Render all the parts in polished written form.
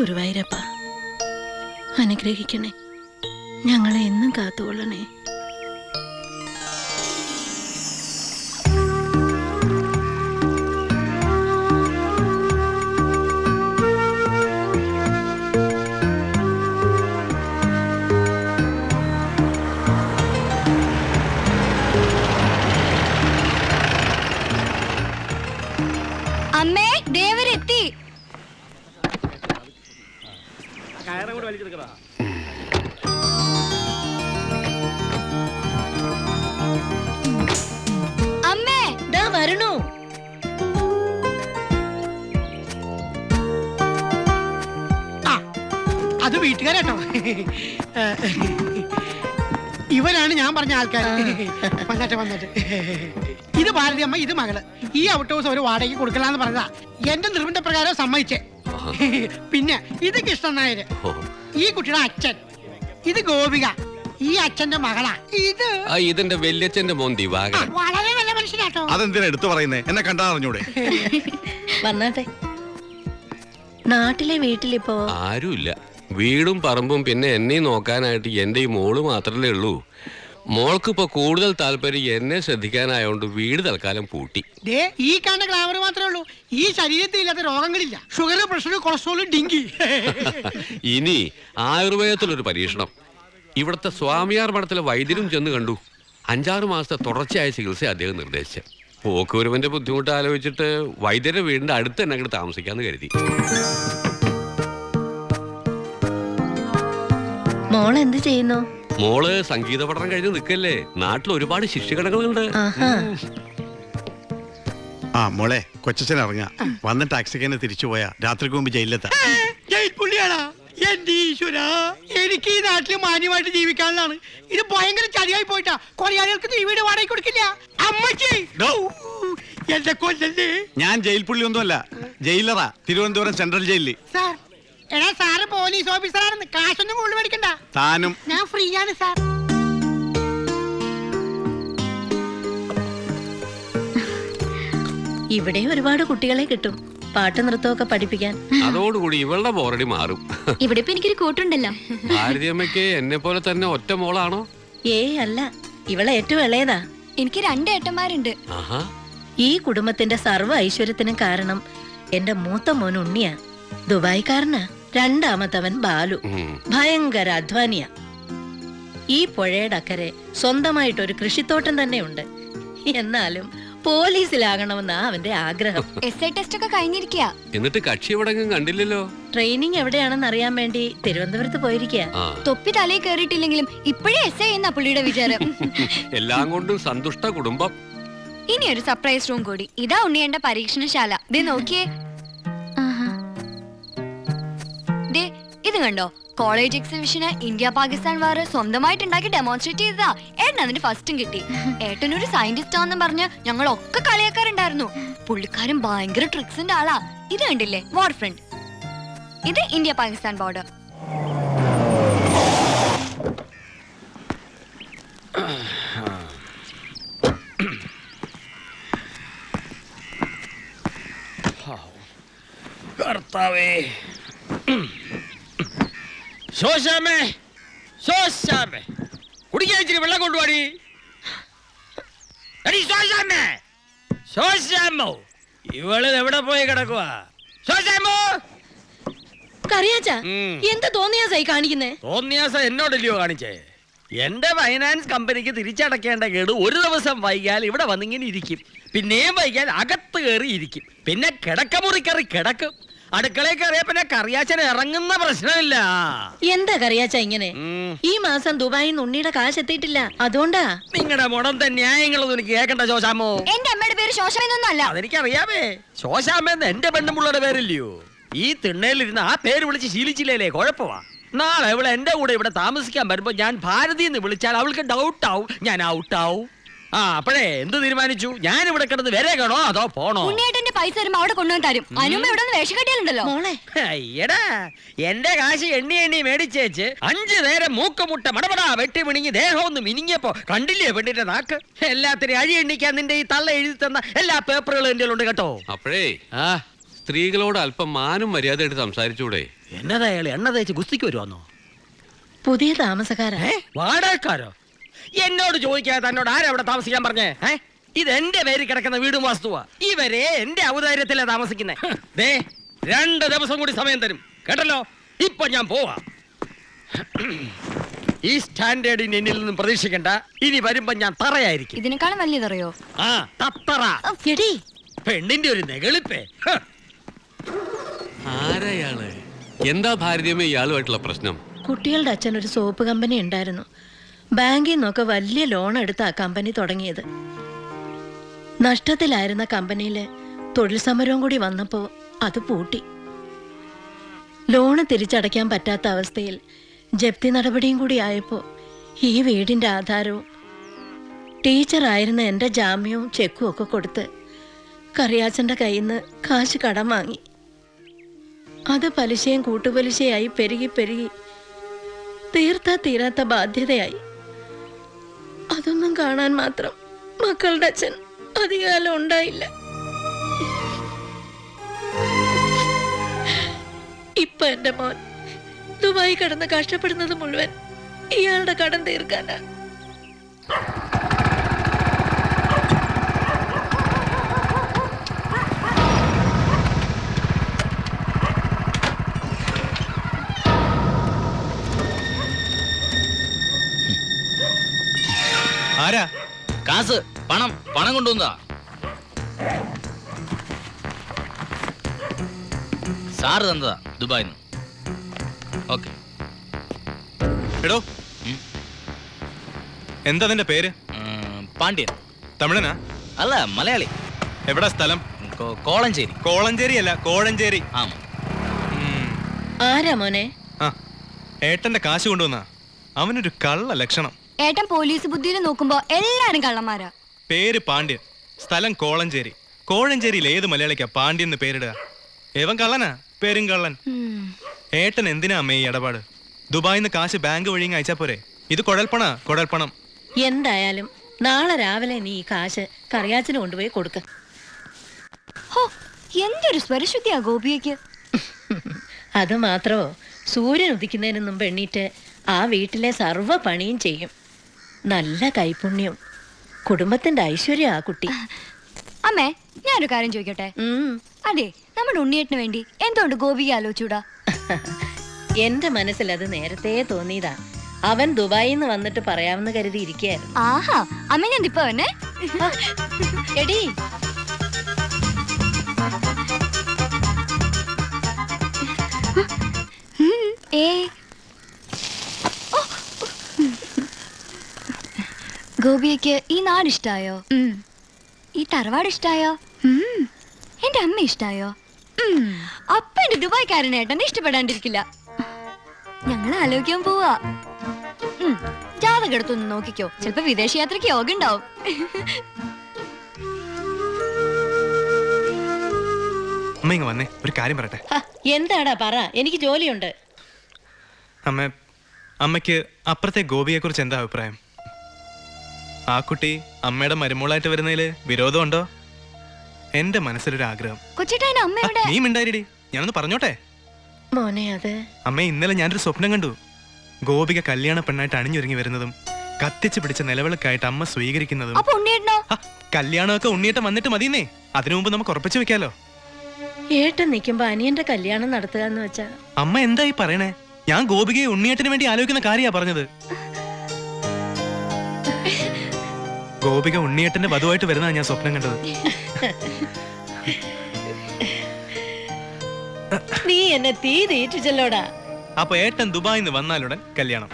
ഗുരുവായൂരപ്പ അനുഗ്രഹിക്കണേ, ഞങ്ങളെ എന്നും കാത്തുകൊള്ളണേ. അമ്മേ, ദേവരെത്തി. അമ്മേ, ദാ വരണു. അത് വീട്ടുകാരട്ടോ. ഇവരാണ് ഞാൻ പറഞ്ഞ ആൾക്കാർ. വന്നിട്ട് ഇത് ഭാരതി അമ്മ, ഇത് മകള്. ഈ ഔട്ട് ഹൗസ് ഒരു വാടകയ്ക്ക് കൊടുക്കലാന്ന് പറഞ്ഞതാ. എന്റെ നിർബന്ധപ്രകാരം സമ്മതിച്ചേ. പിന്നെ ഇത് കൃഷ്ണൻ നായര്, ഈ കുട്ടിയുടെ അച്ഛൻ. ഇത് ഗോപിക, ഈ അച്ഛന്റെ മകളാ. ഇത് ഇതിന്റെ വല്യച്ഛന്റെ മോൻ ദിവാകരൻ. വളരെ നല്ല മനുഷ്യനാട്ടോ. അതെന്തിനാ എടുത്തു പറയുന്നേ? എന്നെ കണ്ടാ അറിഞ്ഞൂടെ? വന്നാട്ടെ. നാട്ടിലെ വീട്ടിലിപ്പോ ആരുമില്ല. വീടും പറമ്പും പിന്നെ എന്നെയും നോക്കാനായിട്ട് എന്റെ ഈ മോള് മാത്രമേ ഉള്ളൂ. മോൾക്കിപ്പോ കൂടുതൽ താല്പര്യം എന്നെ ശ്രദ്ധിക്കാനായോണ്ട് വീട് തൽക്കാലം പൂട്ടി. ഈ കാണുന്ന ഗ്ലാമർ മാത്രമേ ഉള്ളൂ. ഈ ശരീരത്തിൽ ഇല്ലാത്ത രോഗങ്ങളില്ല. ഷുഗർ, പ്രഷർ, കൊളസ്ട്രോൾ, ഡിങ്കി. ഇനി ആയുർവേദത്തിലൊരു പരീക്ഷണം. ഇവിടുത്തെ സ്വാമിയാർ മഠത്തിലെ വൈദ്യരും ചെന്ന് കണ്ടു. 5-6 മാസത്തെ തുടർച്ചയായ ചികിത്സ അദ്ദേഹം നിർദ്ദേശിച്ചു. പോക്കുവരവന്റെ ബുദ്ധിമുട്ട് ആലോചിച്ചിട്ട് വൈദ്യരുടെ വീടിന്റെ അടുത്ത് തന്നെ അങ്ങോട്ട് താമസിക്കാന്ന് കരുതി. മോൾ എന്ത് ചെയ്യുന്നു? മോള് സംഗീത പഠനം കഴിഞ്ഞ് നിൽക്കല്ലേ. നാട്ടിൽ ഒരുപാട് ശിഷ്യഘടകങ്ങളുണ്ട്. ആ മോളെ, കൊച്ചച്ഛൻ ഇറങ്ങാ. വന്ന് ടാക്സിക്ക് തന്നെ തിരിച്ചു പോയാ രാത്രിക്ക് മുമ്പ് ജയിലിലെത്താം. ജയിൽ പുള്ളിയാണോ? എന്റെ ഈശ്വര, എനിക്ക് ഈ നാട്ടിൽ മാന്യമായിട്ട് ജീവിക്കാനുള്ളതാണ്. ഇത് ഭയങ്കര ചതിയായി പോയിട്ടാ. കുറെ ആളുകൾക്ക് ഈ വീട് വാടകയ്ക്ക് കൊടുക്കില്ല. അമ്മച്ചി എന്റെ കൊല്ലല്ലേ. ഞാൻ ജയിൽ പുള്ളി ഒന്നുമല്ല, ജയിലറാ. തിരുവനന്തപുരം സെൻട്രൽ ജയിലിൽ. സാർ, എടാ സാറ് പോലീസ് ഓഫീസറാണെന്ന്. കാശൊന്നും കൂടുതൽ മേടിക്കണ്ട. താനും ഞാൻ ഫ്രീ ആണ് സാർ. ഇവിടെ ഒരുപാട് കുട്ടികളെ കിട്ടും പാട്ട് നൃത്തമൊക്കെ പഠിപ്പിക്കാൻ. അതോടുകൂടി ഇവളുടെ ബോറടി മാറും. ഇവിടെ ഇപ്പൊ എനിക്കൊരു കൂട്ടുണ്ടല്ലോ. ഭാരതിയമ്മയ്ക്ക് എന്നെ പോലെ തന്നെ ഒറ്റ മോളാണോ? ഏയ് അല്ല, ഇവളെ ഏറ്റവും ഇളയതാ. എനിക്ക് 2 ഏട്ടന്മാരുണ്ട്. ഈ കുടുംബത്തിന്റെ സർവ്വ ഐശ്വര്യത്തിനും കാരണം എന്റെ മൂത്ത മോൻ ഉണ്ണിയാ. ദുബായ്ക്കാരനാ. രണ്ടാമത്തവൻ ബാലു, ഭയങ്കര അധ്വാനിയാ. ഈ പുഴയുടെ അക്കരെ സ്വന്തമായിട്ടൊരു കൃഷിത്തോട്ടം തന്നെ ഉണ്ട്. എന്നാലും പോലീസിലാകണമെന്നാ അവന്റെ ആഗ്രഹം. എസ്ഐ ടെസ്റ്റ് ഒക്കെ കഴിഞ്ഞിരിക്കുക. എന്നിട്ട് കക്ഷി എവിടെങ്കിലും കണ്ടില്ലല്ലോ. ട്രെയിനിങ് എവിടെയാണെന്ന് അറിയാൻ വേണ്ടി തിരുവനന്തപുരത്ത് പോയിരിക്കുക. തൊപ്പി തലയിൽ കയറിയിട്ടില്ലെങ്കിലും ഇപ്പോഴേ എസ്ഐ എന്നാ പുള്ളിയുടെ വിചാരം. എല്ലാം കൊണ്ടും സന്തുഷ്ട കുടുംബം. ഇനി ഒരു സർപ്രൈസ് റൂം കൂടി. ഇതാ ഉണ്ണിയന്റെ പരീക്ഷണശാല. ദേ നോക്കിയേ. ദേ ഇത് കണ്ടോ? കോളേജ് എക്സിബിഷന് ഇന്ത്യ പാകിസ്ഥാൻ വാർ സ്വന്തമായിട്ട് ഉണ്ടാക്കി ഡെമോൺസ്ട്രേറ്റ് ചെയ്തതാ. ഏട്ടൻ അതിന് ഫസ്റ്റും കിട്ടി. ഏട്ടനൊരു സയന്റിസ്റ്റ് ആണെന്ന് പറഞ്ഞ് ഞങ്ങളൊക്കെ കളിയാക്കാറുണ്ടായിരുന്നു. പുള്ളിക്കാരൻ ഭയങ്കര ട്രിക്സിന്റെ ആളാ. ഇത് കണ്ടില്ലേ, വാർ ഫ്രണ്ട്. ഇത് ഇന്ത്യ പാകിസ്ഥാൻ ബോർഡർ. കർത്താവേ, കുടിക്കാൻ ഇച്ചിരി വെള്ളം കൊണ്ടുപോടി. ഇവള് എവിടെ പോയി കിടക്കുവാ? എന്താ തോന്നിയാസായി കാണിക്കുന്നേ? തോന്നിയാസ എന്നോടല്ലയോ കാണിച്ചേ? എന്റെ ഫൈനാൻസ് കമ്പനിക്ക് തിരിച്ചടക്കേണ്ട കേട് ഒരു ദിവസം വൈകിയാൽ ഇവിടെ വന്നിങ്ങനെ ഇരിക്കും. പിന്നെയും വൈകിയാൽ അകത്ത് കയറി ഇരിക്കും. പിന്നെ കിടക്കമുറി കയറി കിടക്കും. അടുക്കളയിൽ കയറിയ പിന്നെ കറിയാച്ചൻ ഇറങ്ങുന്ന പ്രശ്നമില്ല. എന്താ കറിയാച്ച ഇങ്ങനെ? ഈ മാസം ദുബായിൽ ഉണ്ണിയുടെ കാശ് എത്തിയിട്ടില്ല, അതുകൊണ്ടാ. നിങ്ങളുടെ മുടന്ത ന്യായങ്ങളൊന്നും എനിക്ക് കേൾക്കണ്ട ശോശാമോ. എന്റെ അമ്മയുടെ പേര് ശോശാമെന്നല്ല. അതെനിക്കറിയാമേ. ശോശാമെന്ന് എന്റെ പെണ്ണുമ്പുള്ളയുടെ പേരില്ലയോ? ഈ തിണ്ണയിലിരുന്ന് ആ പേര് വിളിച്ച് ശീലിച്ചില്ലേ, കുഴപ്പമാ. നാളെ അവൾ എന്റെ കൂടെ ഇവിടെ താമസിക്കാൻ വരുമ്പോ ഞാൻ ഭാരതി എന്ന് വിളിച്ചാൽ അവൾക്ക് ഡൗട്ട് ആവും, ഞാൻ ഔട്ടാവും. അപ്പഴേ എന്ത് തീരുമാനിച്ചു? ഞാൻ ഇവിടെ കിടന്ന് വരേക്കണോ അതോ പോണോ? ഉണ്ണിയേട്ടന്റെ പൈസ വരുമ്പോ അവിടെ കൊണ്ടുവന്ന് തരും. അനുമ്മ ഇവിടെ വേഷം കെട്ടിയാലുണ്ടല്ലോ. അയ്യടാ, എന്റെ കാശ് എണ്ണി എണ്ണി മേടിച്ചേച്ച് 5 നേരം മൂക്കുമുട്ട മടപടാ വെട്ടി മിണിങ്ങി ദേഹം ഒന്ന് മിനിങ്ങിയപ്പോ കണ്ടില്ലേ പെണ്ണിന്റെ നാക്ക്? എല്ലാത്തിനും അഴി എണ്ണിക്കാൻ നിന്റെ ഈ തള്ള എഴുതി തന്ന എല്ലാ പേപ്പറുകളും എന്റെ ഉണ്ട് കേട്ടോ. അപ്പോഴേ സ്ത്രീകളോട് അല്പം മാനും മര്യാദയായിട്ട് സംസാരിച്ചൂടെ? എന്നതാ അയാൾ എണ്ണ തേച്ച് ഗുസ്തിക്ക് വരുവാന്നോ? പുതിയ താമസക്കാരാ. വാടകക്കാരോ? എന്നോട് ചോദിക്കാതെ തന്നോട് ആരാ അവിടെ താമസിക്കാൻ പറഞ്ഞേ? ഇത് എന്റെ പേര് കിടക്കുന്ന വീടും വാസ്തുവാ. ഇവരെ എന്റെ ഔദാര്യത്തിലാ താമസിക്കുന്നേ. ദേ 2 ദിവസം കൂടി സമയം തരും കേട്ടല്ലോ. ഇപ്പൊ ഞാൻ പോവാ. ഈ സ്റ്റാൻഡേർഡിന് എന്നിൽ നിന്നും പ്രതീക്ഷിക്കണ്ട. ഇനി വരുമ്പോ ഞാൻ തറയായിരിക്കും. ഇതിനേക്കാളും വലിയതറിയോ? ആ തത്തറ. എടീ, പെണ്ണിന്റെ ഒരു നെകളിപ്പേ. ആരയാള്? എന്താ ഭാരതീയമേ ഇയാളുമായിട്ടുള്ള പ്രശ്നം? കുട്ടികളുടെ അച്ഛൻ ഒരു സോപ്പ് കമ്പനി ഉണ്ടായിരുന്നു. ബാങ്കിൽ നിന്നൊക്കെ വലിയ ലോൺ എടുത്ത് ആ കമ്പനി തുടങ്ങിയത്. നഷ്ടത്തിലായിരുന്ന കമ്പനിയില് തൊഴിൽ സമരവും കൂടി വന്നപ്പോ അത് പൂട്ടി. ലോണ് തിരിച്ചടയ്ക്കാൻ പറ്റാത്ത അവസ്ഥയിൽ ജപ്തി നടപടിയും കൂടി ആയപ്പോ ഈ വീടിന്റെ ആധാരവും ടീച്ചറായിരുന്ന എൻ്റെ ജാമ്യവും ചെക്കും ഒക്കെ കൊടുത്ത് കറിയാച്ചൻ്റെ കയ്യിൽ നിന്ന് കാശ് കടം വാങ്ങി. അത് പലിശയും കൂട്ടുപലിശയായി പെരുകി പെരുകി തീർത്താ തീരാത്ത ബാധ്യതയായി. അതൊന്നും കാണാൻ മാത്രം മക്കളുടെ അച്ഛൻ അധികകാലം ഉണ്ടായില്ല. ഇപ്പൊ എന്റെ മോൻ ദുബായി കിടന്ന് കഷ്ടപ്പെടുന്നത് മുഴുവൻ ഇയാളുടെ കടം തീർക്കാനാ. ആരാ? കാസ്, പണം കൊണ്ടുവന്നതാ. സാറ് തന്നതാ ദുബായിന്ന്. ഓക്കെ. എടോ, എന്താ നിന്റെ പേര്? പാണ്ഡ്യൻ. തമിഴനാ? അല്ല, മലയാളി. എവിടാ സ്ഥലം? കോളഞ്ചേരി. കോളഞ്ചേരി അല്ല, കോഴഞ്ചേരി. ആ. ആരാ മോനെ? ആ, ഏട്ടന്റെ കാശ് കൊണ്ടുവന്നാ. അവനൊരു കള്ള ലക്ഷണം. ഏട്ടൻ പോലീസ് ബുദ്ധിയിൽ നോക്കുമ്പോ എല്ലാരും കള്ളന്മാരാ. പേര് പാണ്ഡ്യൻ, സ്ഥലം കോളഞ്ചേരി. കോഴഞ്ചേരിയിൽ ഏത് മലയാളിക്കാ പാണ്ഡ്യൻ എന്ന് പേരിടുക? ഏവൻ കള്ളനാ, പേരും കള്ളൻ. ഏട്ടൻ എന്തിനാ അമ്മേ ഈ ഇടപാട്? ദുബായിന്ന് കാശ് ബാങ്ക് വഴി അയച്ചാ പോരെ? ഇത് കുഴൽപ്പണം. എന്തായാലും നാളെ രാവിലെ നീ ഈ കാശ് കറിയാച്ചന് കൊണ്ടുപോയി കൊടുക്ക. ഹോ, എന്തൊരു സ്വരശുദ്ധിയാ ഗോപിയയ്ക്ക്. അത് മാത്രമോ, സൂര്യൻ ഉദിക്കുന്നതിന് മുമ്പ് എണ്ണീറ്റ് ആ വീട്ടിലെ സർവ്വ പണിയും ചെയ്യും. നല്ല കൈപുണ്യം, കുടുംബത്തിന്റെ ഐശ്വര്യം ആ കുട്ടി. അമ്മേ, ഞാനൊരു കാര്യം ചോദിക്കട്ടെ? അതെ, നമ്മുടെ ഉണ്ണിയേട്ടന് വേണ്ടി എന്തുകൊണ്ട് ഗോപിക ആലോചിച്ചൂടാ? എന്റെ മനസ്സിൽ അത് നേരത്തെ തോന്നിയതാ. അവൻ ദുബായിൽ നിന്ന് വന്നിട്ട് പറയാമെന്ന് കരുതി ഇരിക്കുകയായിരുന്നു. ആഹാ, അമ്മ ഞാൻ ഇപ്പൊ വന്നെ. എടി, ഗോപിയയ്ക്ക് ഈ നാട് ഇഷ്ടായോ? ഈ തറവാട് ഇഷ്ടായോ? എന്റെ അമ്മ ഇഷ്ടായോ? അപ്പ എന്റെ ദുബായ്ക്കാരനേട്ടനെ ഇഷ്ടപ്പെടാണ്ടിരിക്കില്ല. ഞങ്ങൾ ആലോചിക്കാൻ പോവാ. ജാതകം എടുത്തൊന്ന് നോക്കിക്കോ, ചിലപ്പോ വിദേശ യാത്രക്ക് യോഗ ഉണ്ടാവും. അമ്മ ഇങ്ങ് വന്നേ, ഒരു കാര്യം പറയട്ടെ. എന്താടാ പറ, എനിക്ക് ജോലിയുണ്ട്. അമ്മയ്ക്ക് അപ്പുറത്തെ ഗോപിയെ കുറിച്ച് എന്താ അഭിപ്രായം? ആ കുട്ടി അമ്മയുടെ മരുമോളായിട്ട് വരുന്നതില് വിരോധമുണ്ടോ? എന്റെ മനസ്സിലൊരു ആഗ്രഹം. കൊച്ചിട്ടേനെ അമ്മ എവിടെ? നീ മിണ്ടായിരി, ഞാനൊന്ന് പറഞ്ഞോട്ടെ. മോനെ, അത് അമ്മേ, ഇന്നലെ ഞാനൊരു സ്വപ്നം കണ്ടു. ഗോപിക കല്യാണ പെണ്ണായിട്ട് അണിഞ്ഞൊരുങ്ങി വരുന്നതും കത്തിച്ച് പിടിച്ച നിലവിളക്കായിട്ട് അമ്മ സ്വീകരിക്കുന്നതും. അപ്പൊ ഉണ്ണിയേട്ടനോ? കല്യാണമൊക്കെ ഉണ്ണിയേട്ടൻ വന്നിട്ട് മതിയെന്നേ. അതിനു മുമ്പ് നമുക്ക് ഉറപ്പിച്ചു വെക്കാലോ. ഏട്ടൻ നിൽക്കുമ്പോ അനിയന്റെ കല്യാണം നടത്തുക എന്ന് വെച്ചാ. അമ്മ എന്തായി പറയണേ? ഞാൻ ഗോപികയെ ഉണ്ണിയേട്ടന് വേണ്ടി ആലോചിക്കുന്ന കാര്യാ പറഞ്ഞത്. ഗോപിക ഉണ്ണിയേട്ടന്റെ വധുവായിട്ട് വരുന്നതാണ് ഞാൻ സ്വപ്നം കണ്ടത്. നീ എന്നെ തീ തീറ്റിച്ചല്ലോടാ. അപ്പൊ ഏട്ടൻ ദുബായിന്ന് വന്നാലുടൻ കല്യാണം.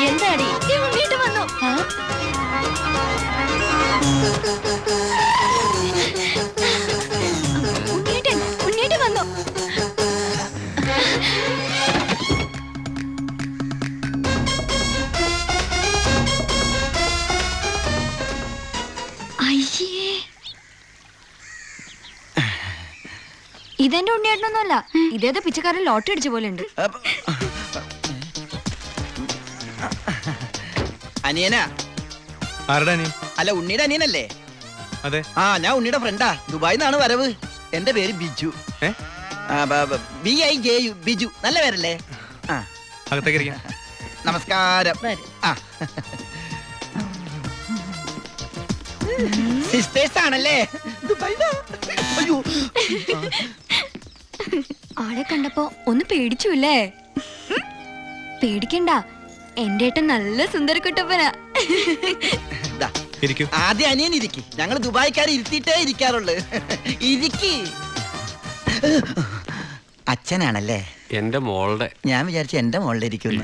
എന്താടി? ഇതെന്റെ ഉണ്ണിയേട്ടനൊന്നുമല്ല, ഇതേതോ പിച്ചക്കാരൻ ലോട്ടറി അടിച്ച പോലെ ഉണ്ട്. അനിയനാ? ആരുടെ അനിയൻ? അല്ല, ഉണ്ണിയുടെ അനിയനല്ലേ? അതെ. ആ, ഞാൻ ഉണ്ണിയുടെ ഫ്രണ്ടാ. ദുബായിൽ നിന്നാണ് വരവ്. എന്റെ പേര് ബിജു. ഏ? BIJU, ബിജു. നല്ല പേരല്ലേ? ആ, അകത്തേക്ക് ഇരിക്കാം. നമസ്കാരം. വരും. ആ, സിസ്റ്റേഴ്സ് ആണല്ലേ? ദുബായിലാ? അയ്യോ, ആളെ കണ്ടപ്പോ ഒന്ന് പേടിച്ചുല്ലേ? പേടിക്കണ്ട, എന്റെ ഏട്ടൻ നല്ല സുന്ദരക്കുട്ടപ്പനാ. ദാ, ഇരിക്കൂ. ആദ്യം അനിയൻ ഇരിക്കി. ഞങ്ങൾ ദുബായിക്കാർ ഇരുത്തിയിട്ടേ ഇരിക്കാറുള്ളു. ഇരിക്കി. അച്ഛനാണല്ലേ? എന്റെ മോളുടെ. ഞാൻ വിചാരിച്ചു എന്റെ മോളിൽ ഇരിക്കുന്നു.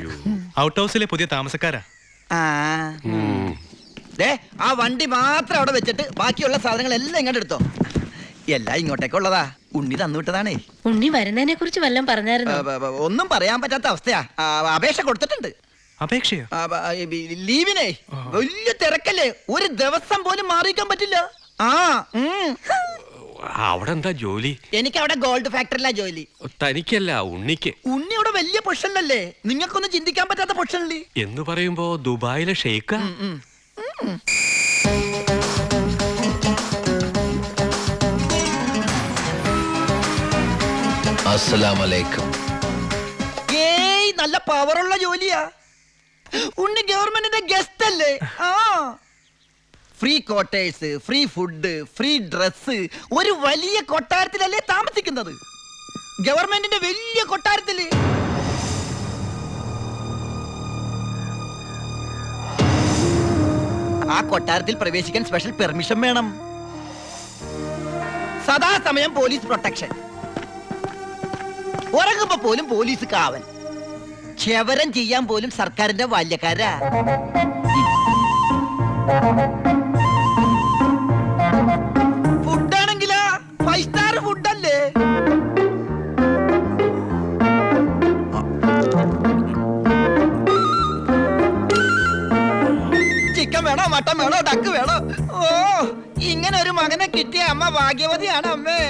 ഔട്ട് ഹൗസിലെ പുതിയ താമസക്കാരാ. ആ, ഉം. ദേ, ആ വണ്ടി മാത്രം അവിടെ വെച്ചിട്ട് ബാക്കിയുള്ള സാധനങ്ങൾ എല്ലാം ഇങ്ങോട്ട് എടുത്തോ. എല്ലാം ഇങ്ങോട്ടേക്കുള്ളതാ. ഉണ്ണി തന്നുവിട്ടതാണേ. ഉണ്ണി വരുന്നതിനെ കുറിച്ച് വല്ലതും പറഞ്ഞായിരുന്നു? ഒന്നും പറയാൻ പറ്റാത്ത അവസ്ഥയാ. അപേക്ഷ കൊടുത്തിട്ടുണ്ട്. അപേക്ഷയോ? ലീവിനെ. വലിയ തിരക്കല്ലേ, ഒരു ദിവസം പോലും മാറിയിക്കാൻ പറ്റില്ല. ആ, അവിടെ എന്താ ജോലി? എനിക്ക് അവിടെ ഗോൾഡ് ഫാക്ടറിയിലാ ജോലി. തനിക്കല്ല, ഉണ്ണിക്ക്. ഉണ്ണി അവിടെ വലിയ പൊഷനിലല്ലേ? നിങ്ങൾക്കൊന്നും ചിന്തിക്കാൻ പറ്റാത്ത പൊഷനില്ലേ? എന്ന് പറയുമ്പോ ദുബായിലെ ഷെയ്ക്ക. അസ്സലാമലൈക്കും. ഏയ്, നല്ല പവറുള്ള ജോലിയാ. ഉണ്ണി ഗവൺമെന്റിന്റെ ഗസ്റ്റ് അല്ലേ? ആ, free quarters, free food, free dress. ഒരു വലിയ കൊട്ടാരത്തിലല്ലേ താമസിക്കുന്നത്? ഗവൺമെന്റിന്റെ വലിയ കൊട്ടാരത്തില്. ആ കൊട്ടാരത്തിൽ പ്രവേശിക്കാൻ സ്പെഷ്യൽ പെർമിഷൻ വേണം. സദാസമയം പോലീസ് പ്രൊട്ടക്ഷൻ. ഉറങ്ങുമ്പോ പോലും പോലീസ് കാവൽ. ക്ഷവരം ചെയ്യാൻ പോലും സർക്കാരിന്റെ ബാല്യക്കാരാ. ഫുഡാണെങ്കിലാ 5 സ്റ്റാർ ഫുഡല്ലേ? ചിക്കൻ വേണോ, മട്ടൻ വേണോ, ഡക്ക് വേണോ? ഓ, ഇങ്ങനെ ഒരു മകനെ കിട്ടിയ അമ്മ ഭാഗ്യവതിയാണ് അമ്മേ.